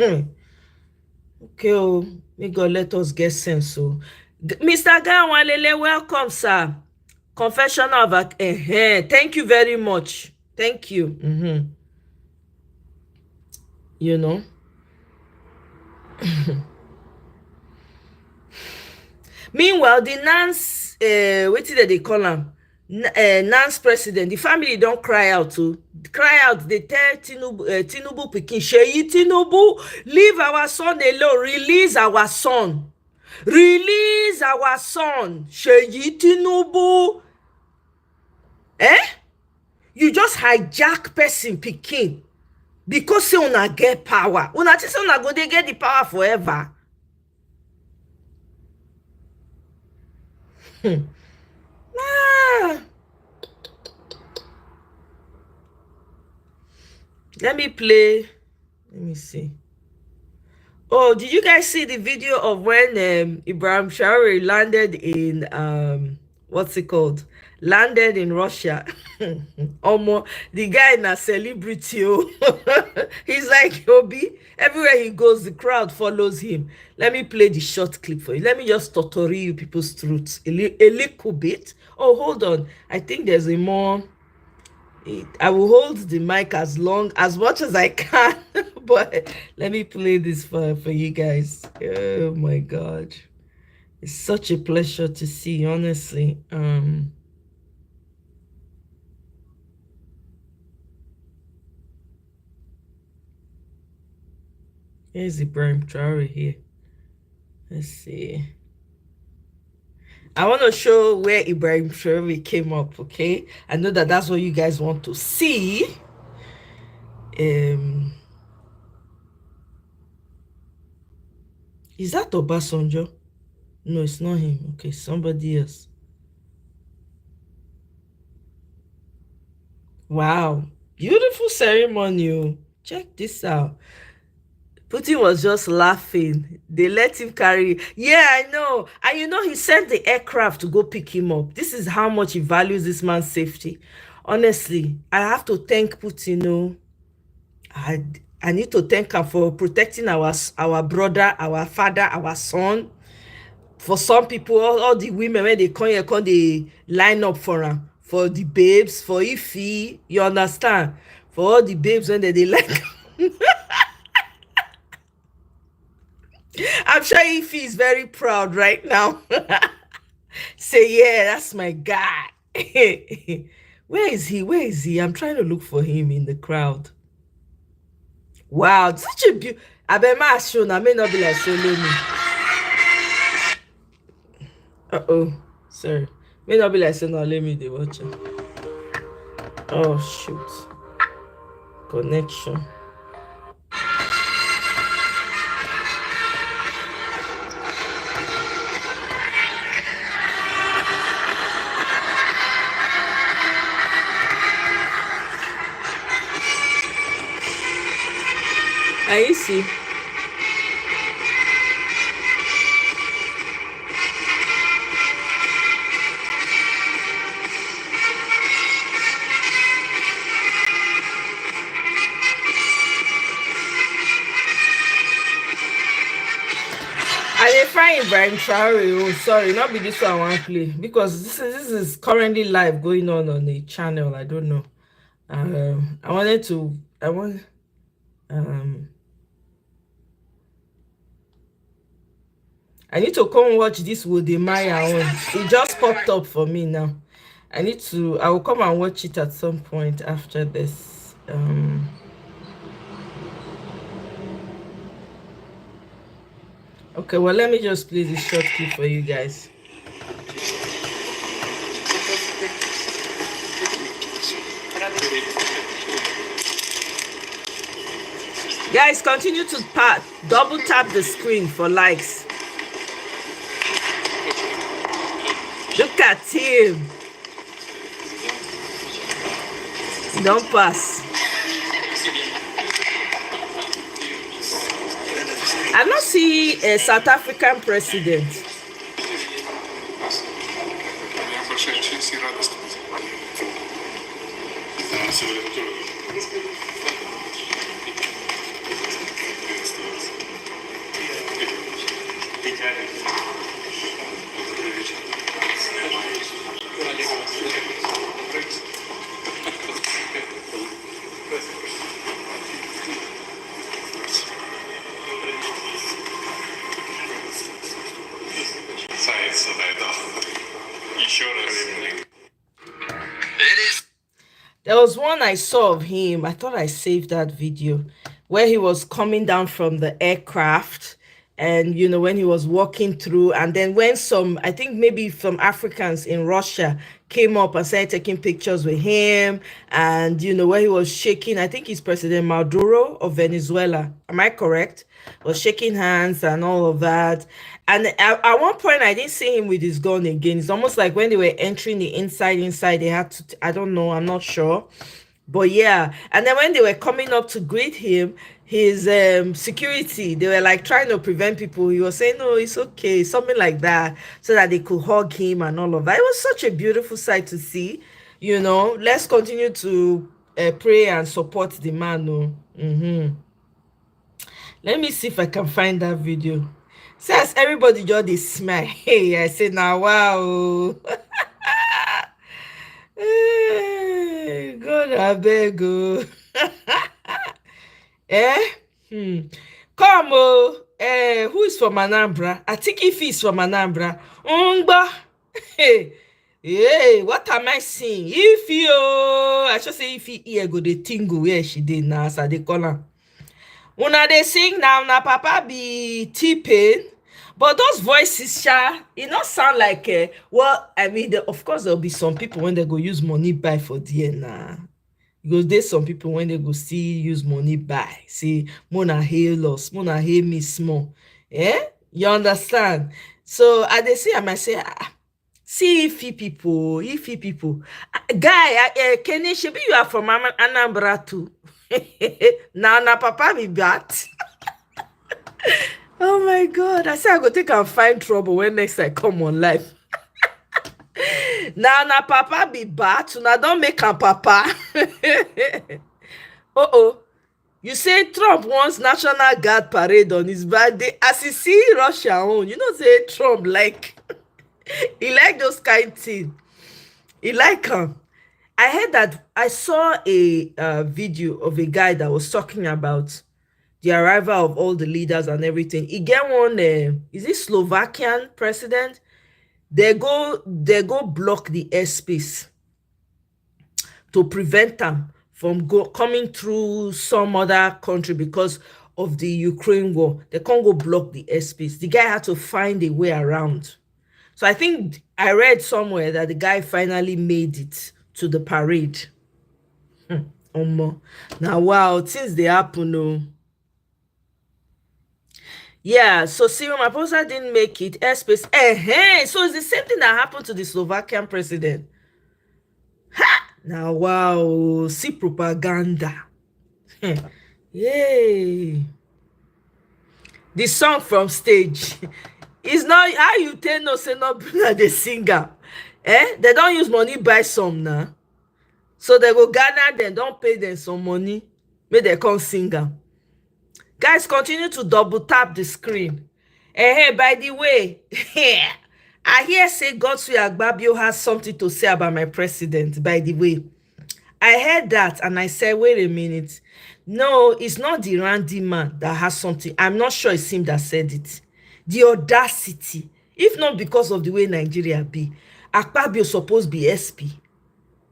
Okay, oh, may God let us get sense. So, Mr. Ganwalele, welcome, sir. Confession of thank you very much. Thank you. You know. Meanwhile, the NANS, what did they call him? NANS president, the family don't cry out to cry out. They tell Tinubu pikin, Sheyi Tinubu, leave our son alone, release our son, Sheyi Tinubu. You just hijack person pikin because say una get power. Una think say una go dey get the power forever. Let me play. Let me see. Oh, did you guys see the video of when Ibrahim Traore landed in what's it called? Landed in Russia. Omo, the guy na celebrity. He's like Obi. Everywhere he goes, the crowd follows him. Let me play the short clip for you. Let me just tutorial you people's truths a little bit. Oh, hold on. I think there's a more. I will hold the mic as much as I can, but let me play this for you guys. Oh my God, it's such a pleasure to see, honestly. Here's Ibrahim Traore here. Let's see. I want to show where Ibrahim Traore came up, okay? I know that that's what you guys want to see. Is that Obasanjo? No, it's not him. Okay, somebody else. Wow. Beautiful ceremony. Check this out. Putin was just laughing. They let him carry. Yeah, I know. And you know, he sent the aircraft to go pick him up. This is how much he values this man's safety. Honestly, I have to thank Putin. No, I need to thank him for protecting our brother, our father, our son. For some people, all the women, when they come here, they line up for him. For the babes, for Ify, you understand? For all the babes, when they like... I'm sure Ify is very proud right now. Say, yeah, that's my guy. Where is he? Where is he? I'm trying to look for him in the crowd. Wow, such a Abema Ashona may not be like Solomi. Sorry. May not be like Solomi. Let me watch it. Oh shoot. Connection. You see. I find Brian Traore. Oh, sorry, not be this one I want to play because this is currently live going on the channel. I don't know. I need to come watch this Wodemaya one. It just popped up for me now. I will come and watch it at some point after this. Okay, well, let me just play this short clip for you guys. Guys, continue to double tap the screen for likes. Look at him. Don't pass. I don't see a South African president. There was one I saw of him. I thought I saved that video where he was coming down from the aircraft, and you know, when he was walking through, and then when some, I think maybe some Africans in Russia came up and started taking pictures with him, and you know, where he was shaking, I think he's President Maduro of Venezuela, am I correct? Was shaking hands and all of that. And at one point I didn't see him with his gun again. It's almost like when they were entering the inside they had to, I don't know, I'm not sure, but yeah. And then when they were coming up to greet him, his security, they were like trying to prevent people. He was saying, no, it's okay, something like that, so that they could hug him and all of that. It was such a beautiful sight to see. You know, let's continue to pray and support the man. No. Let me see if I can find that video. Says everybody just smile. Hey, I said now, wow. Hey, God, I beg you. Come, who is from Anambra? I think if he's from Anambra. Hey, what am I seeing? If you, I should say if he here go the tingle where she did now, so they call her. Una they sing now, na papa be T-Pain, but those voices, it not sound like well, I mean, of course there'll be some people when they go use money buy for DNA. Because there's some people when they go see use money buy, see Mona hail us, Mona hail me small. You understand? So I they say I might say see if people, guy, Kenny, maybe you are from Anambra too. Now papa be bat. Oh my God, I say I go take and find trouble when next I come on live. Now papa be bat, now don't make a papa. You say Trump wants National Guard parade on his birthday as he see Russia own. You know, say Trump like he like those kind things. He like him. I heard that I saw a video of a guy that was talking about the arrival of all the leaders and everything. He get one, is it Slovakian president? They go block the airspace to prevent them from coming through some other country because of the Ukraine war. They can't go block the airspace. The guy had to find a way around. So I think I read somewhere that the guy finally made it to the parade. Now, wow, things they happen, no. Yeah, so Cyril Ramaphosa didn't make it. Airspace. So it's the same thing that happened to the Slovakian president. Now, wow, see propaganda. Yay. The song from stage. It's not how you tell no say not the singer. They don't use money buy some now. So they go gather them, don't pay them some money. Make they come sing am. Guys, continue to double tap the screen. Hey, by the way, I hear say Godswill Akpabio has something to say about my president, by the way. I heard that and I said, wait a minute. No, it's not the Randy man that has something. I'm not sure it's him that said it. The audacity. If not because of the way Nigeria be, Akpabio supposed to be SP.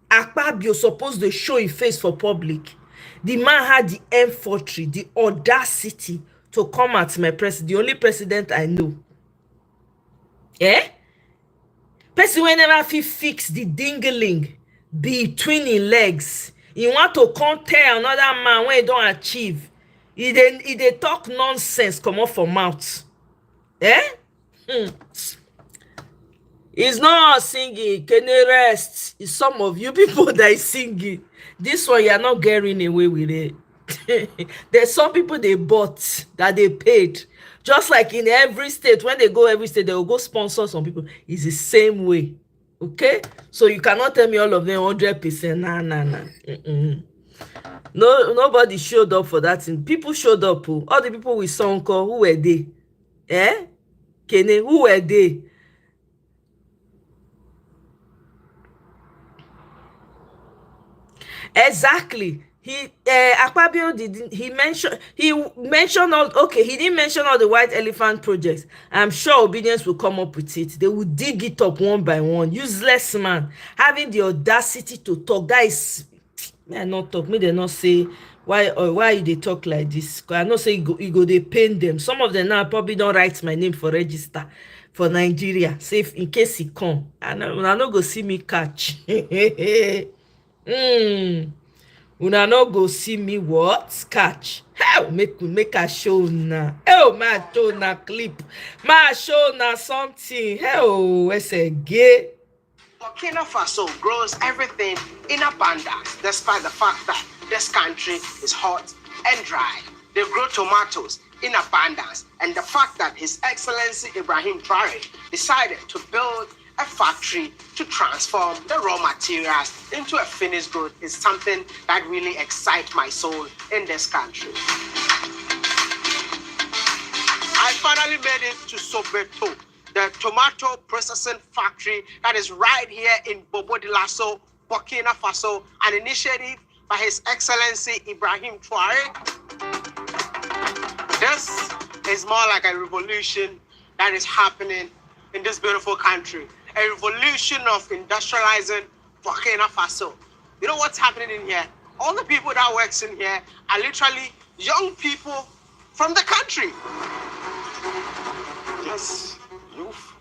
Akpabio supposed to show his face for public. The man had the infantry, the audacity to come at my president, the only president I know. Person wey never fit fix the dingling between his legs. He want to come tell another man when he don't achieve. He dey talk nonsense come off for mouth. It's not singing, can you rest? It's some of you people that is singing. This one, you're not getting away with it. There's some people they bought that they paid. Just like in every state, when they go every state, they will go sponsor some people. It's the same way. Okay? So you cannot tell me all of them 100%. Nah. No, nobody showed up for that thing. People showed up. All the people with Sonko, who were they? Kene, who were they? Exactly. Akpabio didn't. He mentioned all. Okay, he didn't mention all the white elephant projects. I'm sure Obedience will come up with it. They will dig it up one by one. Useless man having the audacity to talk. That is, may I not talk. May they not say why they talk like this. I know say you go they pain them. Some of them now probably don't write my name for register for Nigeria. Say in case he come, and I no go see me catch. Una no go see me what? Catch. How make a show na. Oh, my show na clip. My show na something. Oh, it's a gay. Burkina Faso grows everything in abundance, despite the fact that this country is hot and dry. They grow tomatoes in abundance, and the fact that His Excellency Ibrahim Traore decided to build a factory to transform the raw materials into a finished good is something that really excites my soul in this country. I finally made it to Sobeto, the tomato processing factory that is right here in Bobo Dioulasso, Burkina Faso, an initiative by His Excellency Ibrahim Traore. This is more like a revolution that is happening in this beautiful country. A revolution of industrializing Burkina Faso. You know what's happening in here? All the people that works in here are literally young people from the country. Yes, youth,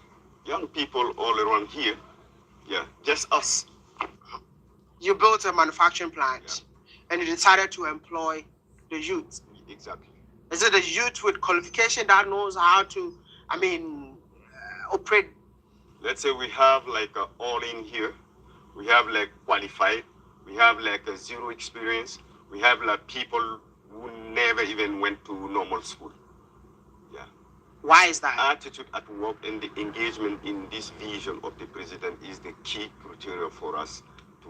young people all around here. Yeah, just us. You built a manufacturing plant, and you decided to employ the youth. Exactly. Is it a youth with qualification that knows how to, operate? Let's say we have like all in here. We have like qualified. We have like a zero experience. We have like people who never even went to normal school. Yeah. Why is that? Attitude at work and the engagement in this vision of the president is the key criteria for us to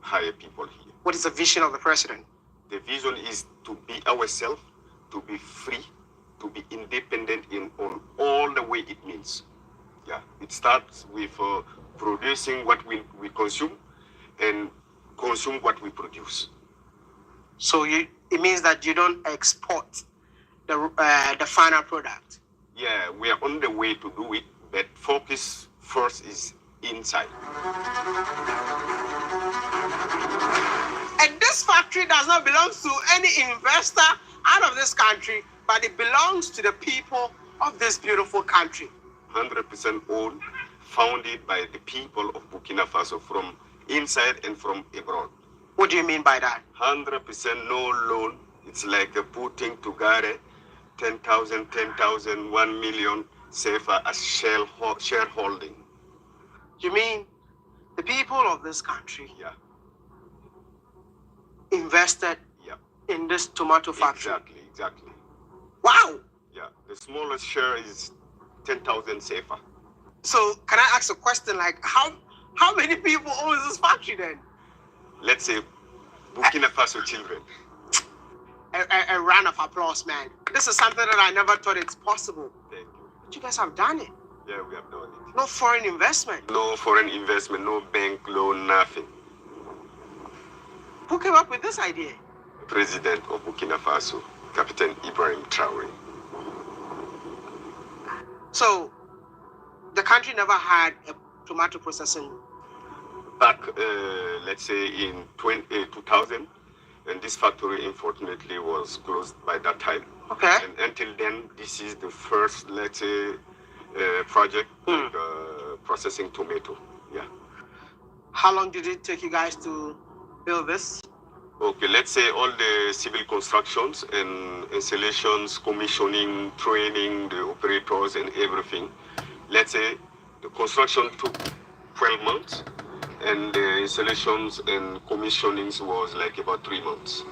hire people here. What is the vision of the president? The vision is to be ourselves, to be free, to be independent on all the way it means. Yeah, it starts with producing what we consume and consume what we produce. So it means that you don't export the final product. Yeah, we are on the way to do it, but focus first is inside. And this factory does not belong to any investor out of this country, but it belongs to the people of this beautiful country. 100% owned, founded by the people of Burkina Faso from inside and from abroad. What do you mean by that? 100% no loan. It's like putting together 10,000, 10,000, 1 million safer as shareholding. You mean the people of this country Yeah, invested yeah, in this tomato factory? exactly. Wow! Yeah, the smallest share is 10,000 safer. So can I ask a question like how many people own this factory then? Let's say Burkina Faso children. A round of applause, man. This is something that I never thought it's possible. Thank you. But you guys have done it. Yeah, we have done it. No foreign investment. No foreign investment, no bank loan, nothing. Who came up with this idea? President of Burkina Faso, Captain Ibrahim Traore. So the country never had a tomato processing. Back, let's say in 2000, and this factory unfortunately was closed by that time. Okay. And until then, this is the first, let's say, project like, processing tomato. Yeah. How long did it take you guys to build this? Okay, let's say all the civil constructions and installations, commissioning, training, the operators and everything. Let's say the construction took 12 months and the installations and commissionings was like about 3 months.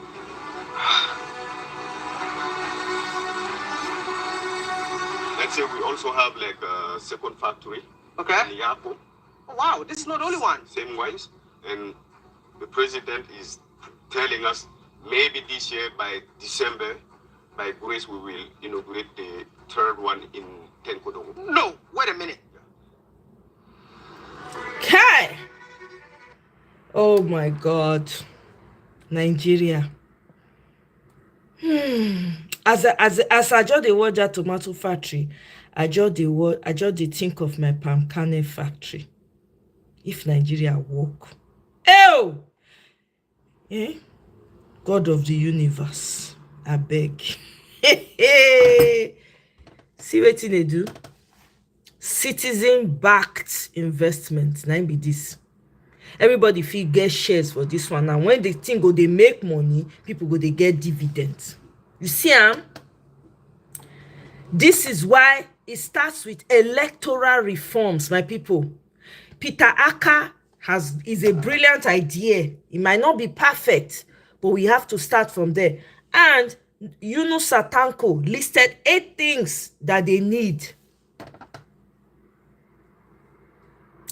Let's say we also have like a second factory Okay. in Yapo, Oh, wow, this is not the only one. same wise, and the president is telling us maybe this year by December, by grace, we will inaugurate the third one in Tenkodogo. No, wait a minute. Kai! Oh my God. Nigeria. As I just dey watch that tomato factory, I just dey think of my palm kernel factory. If Nigeria work. Ew! Eh? God of the universe, I beg. See wetin they do? Citizen-backed investment. Na im be this. Everybody fit get shares for this one. And when the thing go dey make money, people go dey get dividends. You see am? This is why it starts with electoral reforms, my people. Peter Aka is a brilliant idea. It might not be perfect, but we have to start from there. And Yunus Satanko listed 8 things that they need.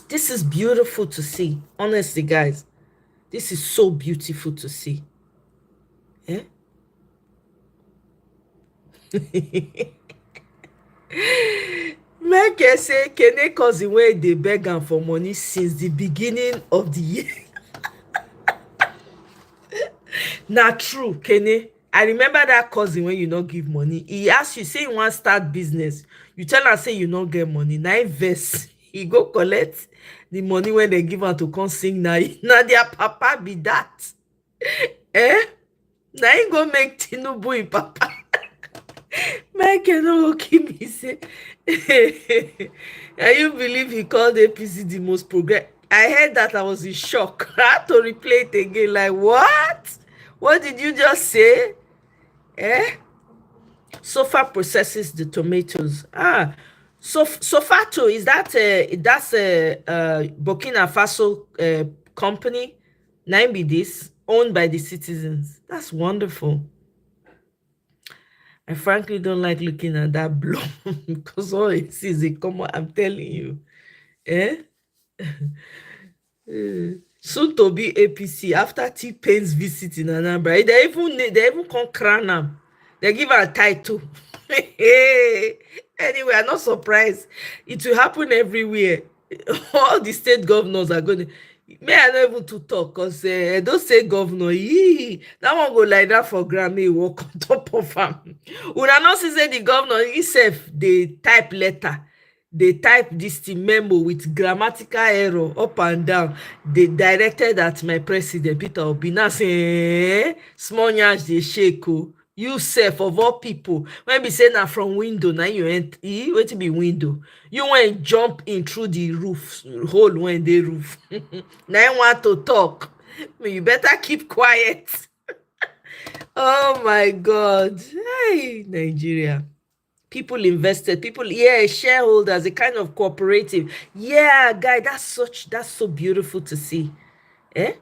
This is beautiful to see. Honestly, guys, this is so beautiful to see. Yeah? Make I say, Kene cousin wey dey beg am for money since the beginning of the year. Na true, Kene. I remember that cousin when you not give money. He asked you, say you want start business. You tell am say you not get money. Now invest. He go collect the money when they give am to come sing. Now their papa be that. Eh? Now he go make Tinubu in papa. Mike no go keep me say. And you believe he called APC the most progress? I heard that, I was in shock. I had to replay it again. Like, what? What did you just say? Eh? Sofa processes the tomatoes. Sofato, is that that's a Burkina Faso company? Nine be this, owned by the citizens. That's wonderful. I frankly don't like looking at that blow because all it is a common. I'm telling you, eh? Soon to be APC after T-Pain's visit in Anambra. They even come crown am. They give her a title. Anyway, I'm not surprised. It will happen everywhere. All the state governors are going to. May I not even to talk because don't say governor. That one go like that for Grammy walk on top of him. Una not say the governor himself they type letter. They type this memo with grammatical error up and down. They directed at my president Peter Obi. Now say small nyash they shake. You self of all people, when we say now from window, now you ain't wait to be window. You want jump in through the roof hole when they roof. Now you want to talk. You better keep quiet. Oh my God. Hey, Nigeria. People invested, people, yeah, shareholders, a kind of cooperative. Yeah, guy, that's so beautiful to see. Eh?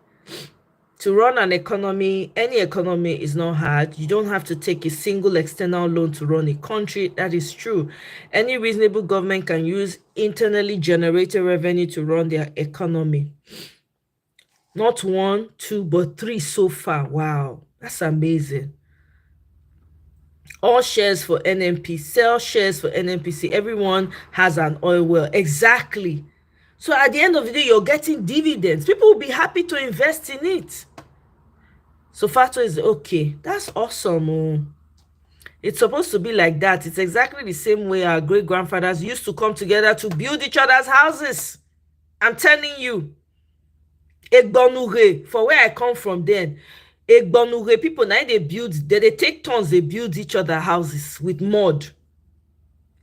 To run an economy, any economy is not hard. You don't have to take a single external loan to run a country. That is true. Any reasonable government can use internally generated revenue to run their economy. Not 1, 2, but 3 so far. Wow, that's amazing. All shares for NNP, sell shares for NNPC. Everyone has an oil well. Exactly. So at the end of the day, you're getting dividends. People will be happy to invest in it. So Fato is okay. That's awesome. Oh. It's supposed to be like that. It's exactly the same way our great-grandfathers used to come together to build each other's houses. I'm telling you. Egbonure, for where I come from then, Egbonure people, now they take turns, they build each other houses with mud.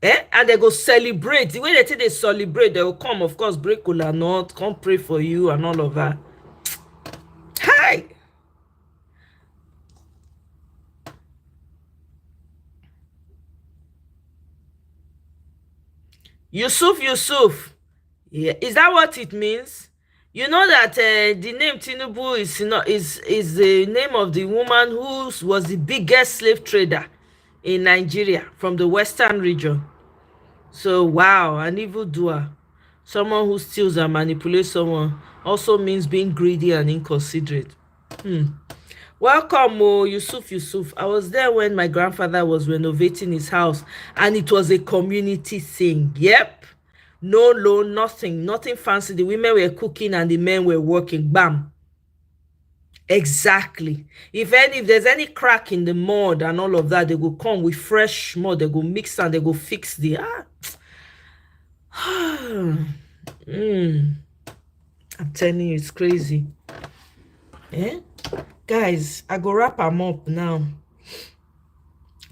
And they go celebrate. The way they say they celebrate, they will come, of course, break cola nut, come pray for you and all of that. Hi. Yusuf. Yeah, is that what it means? You know that the name Tinubu is the name of the woman who was the biggest slave trader in Nigeria from the western region. So wow, an evildoer, someone who steals and manipulates someone, also means being greedy and inconsiderate. Welcome, Yusuf. I was there when my grandfather was renovating his house, and it was a community thing. Yep. No loan, nothing fancy. The women were cooking and the men were working. Bam. Exactly. If there's any crack in the mud and all of that, they will come with fresh mud. They go mix and they go fix the I'm telling you, it's crazy. Eh? Guys, I go wrap them up now.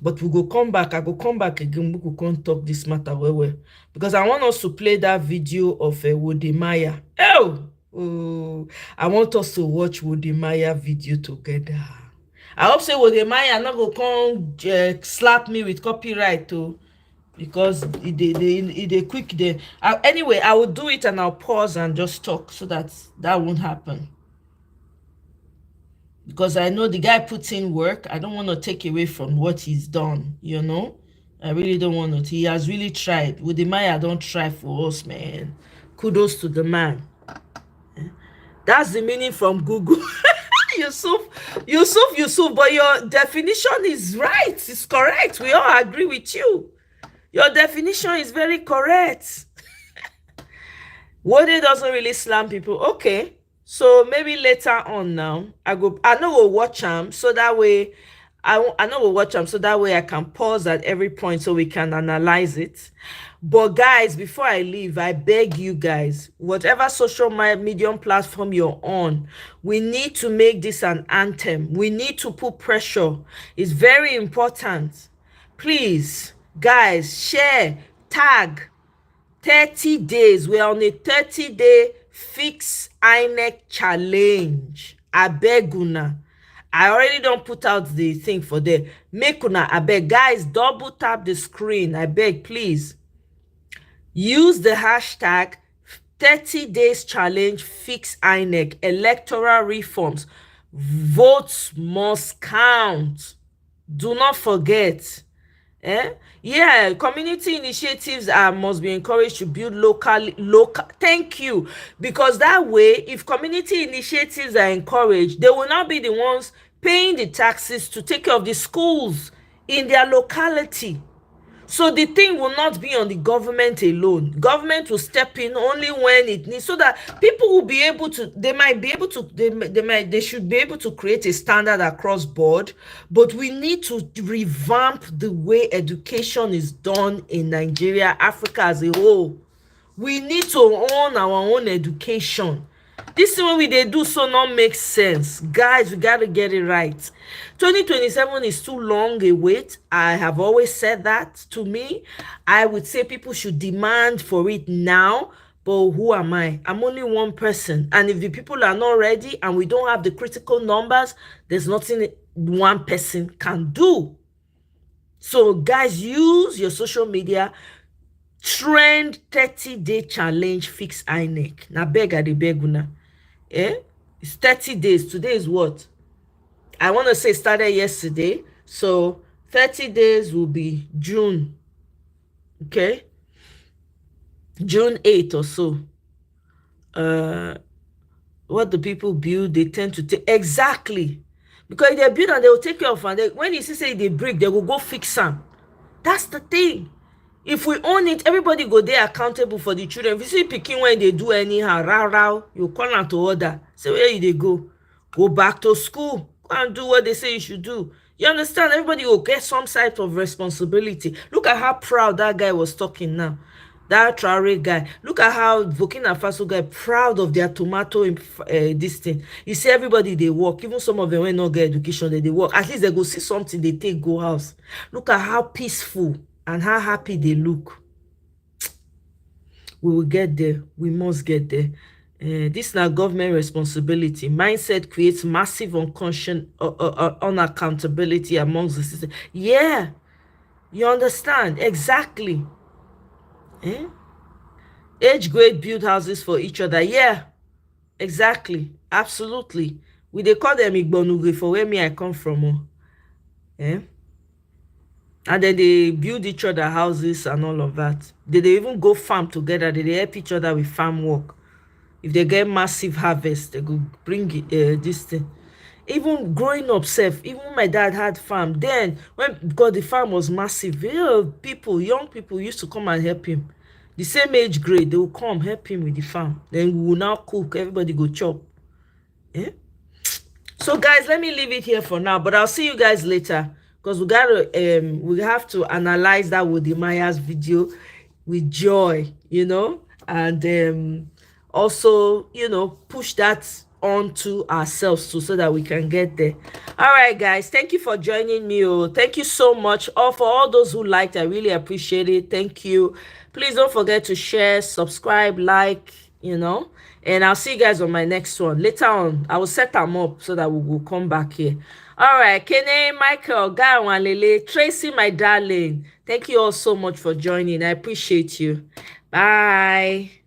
But we go come back. I go come back again. We go come talk this matter well. Because I want us to play that video of Wodemaya. Oh, I want us to watch Wodemaya video together. I hope say Wodemaya not go come slap me with copyright too. Because they quick there. Anyway, I will do it and I'll pause and just talk so that won't happen. Because I know the guy puts in work. I don't want to take away from what he's done, you know. I really don't want to. He has really tried. With the Maya, don't try for us, man. Kudos to the man. That's the meaning from Google. Yusuf, but your definition is right. It's correct. We all agree with you. Your definition is very correct. Wode doesn't really slam people. Okay. So maybe later on now, I know we'll watch them so that way I know we'll watch them so that way I can pause at every point so we can analyze it. But guys, before I leave, I beg you guys, whatever social media platform you're on, we need to make this an anthem. We need to put pressure. It's very important. Please, guys, share, tag. 30 days. We're on a 30-day fix INEC challenge. I beg una. I already don't put out the thing for there. Make una, I beg. Guys, double tap the screen. I beg, please. Use the hashtag 30 days challenge fix INEC electoral reforms. Votes must count. Do not forget. Yeah, community initiatives must be encouraged to build local. Thank you. Because that way, if community initiatives are encouraged, they will not be the ones paying the taxes to take care of the schools in their locality. So the thing will not be on the government alone. Government will step in only when it needs, so that people will be able to, they should be able to create a standard across board. But we need to revamp the way education is done in Nigeria, Africa as a whole. We need to own our own education. This is what we they do so not make sense. Guys, we gotta get it right. 2027 is too long a wait. I have always said that. To me, I would say people should demand for it now. But who am I? I'm only one person. And if the people are not ready and we don't have the critical numbers, there's nothing one person can do. So guys, use your social media. Trend 30-day challenge fix INEC. Now beg at the beguna. It's 30 days. Today is what? I want to say started yesterday. So 30 days will be June. Okay? June 8th or so. What the people build, they tend to take exactly. Because they build and they will take care of, and when you see say they break, they will go fix them. That's the thing. If we own it, everybody go there accountable for the children. If you see picking when they do anyhow, rah, you call them to order. Say where you they go? Go back to school. Go and do what they say you should do. You understand? Everybody will get some type of responsibility. Look at how proud that guy was talking now. That Traore guy. Look at how Burkina Faso guy proud of their tomato this thing. You see everybody they work. Even some of them will not get education, they work. At least they go see something, they take go house. Look at how peaceful and how happy they look. We will get there. We must get there. This is not government responsibility. Mindset creates massive unaccountability amongst the system. Yeah, you understand exactly. Age grade build houses for each other. Yeah, exactly, absolutely. We they call them Igbonuge for where me I come from. And then they build each other houses and all of that. They even go farm together. They help each other with farm work. If they get massive harvest, they go bring this thing. Even growing up self, even my dad had farm. Then because the farm was massive, young people used to come and help him. The same age grade, they will come help him with the farm. Then we will now cook. Everybody go chop. So guys, let me leave it here for now. But I'll see you guys later. Because we have to analyze that with the Maya's video with joy, and also, push that onto ourselves too, so that we can get there. All right, guys, thank you for joining me. Thank you so much. For all those who liked, I really appreciate it. Thank you. Please don't forget to share, subscribe, like, and I'll see you guys on my next one. Later on, I will set them up so that we will come back here. All right, Kene, Michael, Gawanlele, Tracy, my darling. Thank you all so much for joining. I appreciate you. Bye.